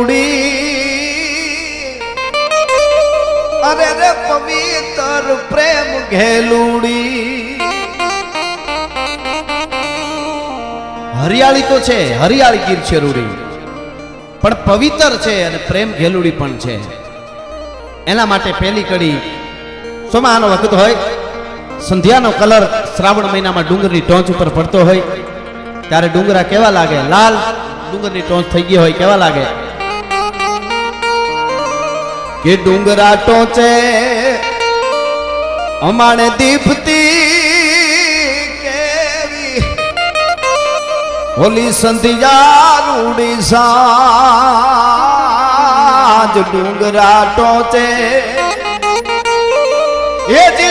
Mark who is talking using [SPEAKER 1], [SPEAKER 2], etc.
[SPEAKER 1] ઘેલુડી અરે રે પવિત્ર પ્રેમ ઘેલુડી હરિયાળી તો છે હરિયાળી ગીર છે રૂડી પણ પવિત્ર છે અને પ્રેમ ઘેલુડી પણ છે એના માટે પહેલી કડી સોમાનો વખત હોય સંધ્યાનો કલર શ્રાવણ મહિનામાં ડુંગરની ટોચ ઉપર પડતો હોય ત્યારે ડુંગરા કેવા લાગે લાલ ડુંગરની ટોચ થઈ ગઈ હોય કેવા લાગે કે ડુંગરા ટોચે અમાણે દીપતી કેવી હોલી સંધ્યા રૂડી સાંજ ડુંગરા ટોચે એ જે